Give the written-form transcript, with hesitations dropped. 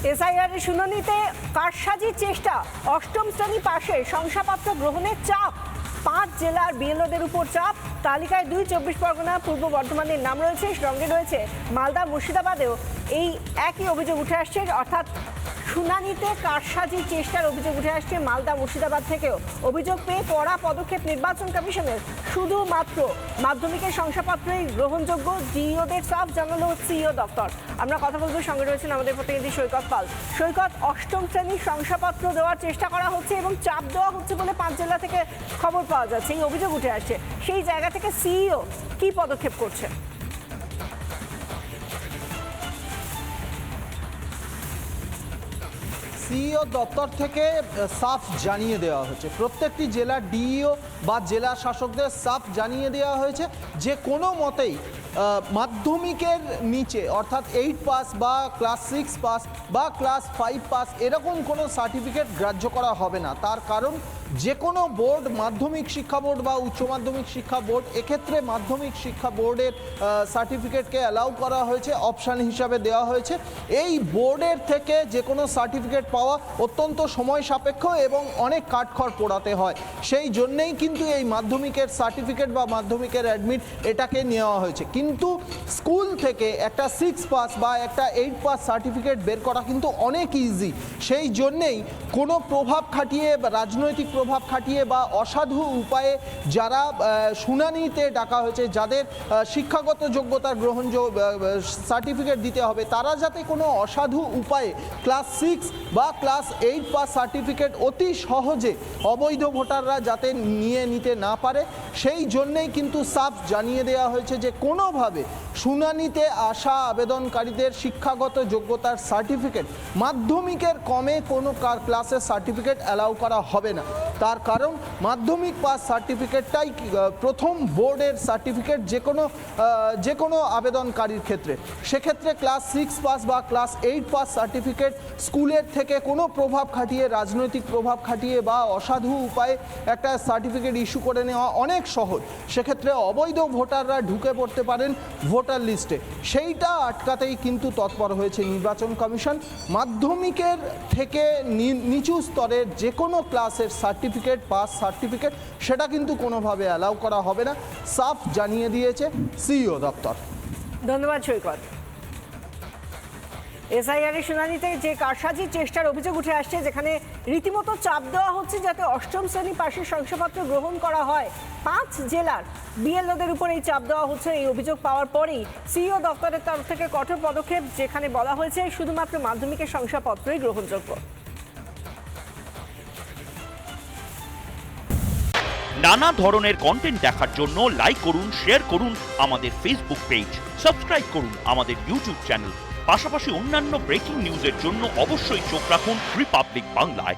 SIR এর শুনানিতে কারসাজির চেষ্টা, অষ্টম শ্রেণী পাশে শংসাপত্র গ্রহণের চাপ, 5 জেলার বিএলওদের উপর চাপ। তালিকায় 2 চব্বিশ পরগনা, পূর্ব বর্ধমানের নাম রয়েছে, সঙ্গে রয়েছে মালদা, মুর্শিদাবাদেও এই একই অভিযোগ উঠে আসছে। অর্থাৎ শুনানিতে কারসাজির চেষ্টার অভিযোগ উঠে আসছে মালদা, মুর্শিদাবাদ থেকেও। অভিযোগ পেয়ে কড়া পদক্ষেপ নির্বাচন কমিশনের। শুধুমাত্র মাধ্যমিকের শংসাপত্রই গ্রহণযোগ্য, ডিইওদের সাফ জানালো সিইও দপ্তর। আমরা কথা বলবো, সঙ্গে রয়েছেন আমাদের প্রতিনিধি সৈকত পাল। সৈকত, অষ্টম শ্রেণীর শংসাপত্র দেওয়ার চেষ্টা করা হচ্ছে এবং চাপ দেওয়া হচ্ছে বলে 5 জেলা থেকে খবর পাওয়া যাচ্ছে, এই অভিযোগ উঠে আসছে। সেই জায়গা থেকে সিইও কি পদক্ষেপ করছে? সিইও দপ্তর থেকে সাফ জানিয়ে দেওয়া হচ্ছে, প্রত্যেকটি জেলার ডিইও বা জেলা শাসকদের সাফ জানিয়ে দেওয়া হয়েছে যে কোনো মতেই মাধ্যমিকের নিচে অর্থাৎ 8 পাস বা ক্লাস 6 পাস বা ক্লাস 5 পাস এরকম কোনো সার্টিফিকেট গ্রাহ্য করা হবে না। তার কারণ যে কোনো বোর্ড, মাধ্যমিক শিক্ষা বোর্ড বা উচ্চ মাধ্যমিক শিক্ষা বোর্ড, এক্ষেত্রে মাধ্যমিক শিক্ষা বোর্ডের সার্টিফিকেটকে অ্যালাউ করা হয়েছে, অপশান হিসাবে দেওয়া হয়েছে। এই বোর্ডের থেকে যে কোনো সার্টিফিকেট পাওয়া অত্যন্ত সময় সাপেক্ষ এবং অনেক কাঠখড় পোড়াতে হয়। সেই জন্যেই কিন্তু এই মাধ্যমিকের সার্টিফিকেট বা মাধ্যমিকের অ্যাডমিট এটাকে নেওয়া হয়েছে। কিন্তু স্কুল থেকে একটা 6 পাস বা একটা 8 পাস সার্টিফিকেট বের করা কিন্তু অনেক ইজি। সেই জন্যেই কোনো প্রভাব খাটিয়ে, রাজনৈতিক প্রভাব খাটিয়ে বা অসাধু উপায়ে যারা শুনানিতে ডাকা হয়েছে, যাদের শিক্ষাগত যোগ্যতার সার্টিফিকেট দিতে হবে, তারা যাতে কোনো অসাধু উপায়ে ক্লাস 6 বা ক্লাস 8 পাস সার্টিফিকেট অতি সহজে অবৈধ ভোটাররা যাতে নিয়ে নিতে না পারে, সেই জন্যেই কিন্তু সাফ জানিয়ে দেওয়া হয়েছে যে কোনোভাবে শুনানিতে আসা আবেদনকারীদের শিক্ষাগত যোগ্যতার সার্টিফিকেট মাধ্যমিকের কমে কোনো ক্লাসের সার্টিফিকেট অ্যালাউ করা হবে না। তার কারণ মাধ্যমিক পাস সার্টিফিকেটটাই প্রথম বোর্ডের সার্টিফিকেট যে কোনো আবেদনকারীর ক্ষেত্রে। সেক্ষেত্রে ক্লাস 6 পাস বা ক্লাস 8 পাস সার্টিফিকেট স্কুলের থেকে কোনো প্রভাব খাটিয়ে, রাজনৈতিক প্রভাব খাটিয়ে বা অসাধু উপায়ে একটা সার্টিফিকেট ইস্যু করে নেওয়া অনেক সহজ। সেক্ষেত্রে অবৈধ ভোটাররা ঢুকে পড়তে পারেন ভোটার লিস্টে। সেইটা আটকাতেই কিন্তু তৎপর হয়েছে নির্বাচন কমিশন। মাধ্যমিকের থেকে নিচু স্তরের যে কোনো ক্লাসের সার্টিফিকেট, পাস সার্টিফিকেট, সেটা কিন্তু কোনোভাবে অ্যালাউ করা হবে না, সাফ জানিয়ে দিয়েছে সিইও দপ্তর। ধন্যবাদ সৈকত। এসআইআর এর শুনানিতে যে কারসাজির চেষ্টার অভিযোগ উঠে আসছে, যেখানে রীতিমতো চাপ দেওয়া হচ্ছে যাতে অষ্টম শ্রেণী পাশের শংসাপত্র গ্রহণ করা হয়, 5 জেলার বিএলওদের উপর এই চাপ দেওয়া হচ্ছে। এই অভিযোগ পাওয়ার পরেই সিইও দপ্তরের তরফ থেকে কঠোর পদক্ষেপ, যেখানে বলা হয়েছে শুধুমাত্র মাধ্যমিকের শংসাপত্রই গ্রহণযোগ্য। নানা ধরনের কন্টেন্ট দেখার জন্য লাইক করুন, শেয়ার করুন আমাদের ফেসবুক পেজ, সাবস্ক্রাইব করুন আমাদের ইউটিউব চ্যানেল। পাশাপাশি অন্যান্য ব্রেকিং নিউজের জন্য অবশ্যই চোখ রাখুন রিপাবলিক বাংলায়।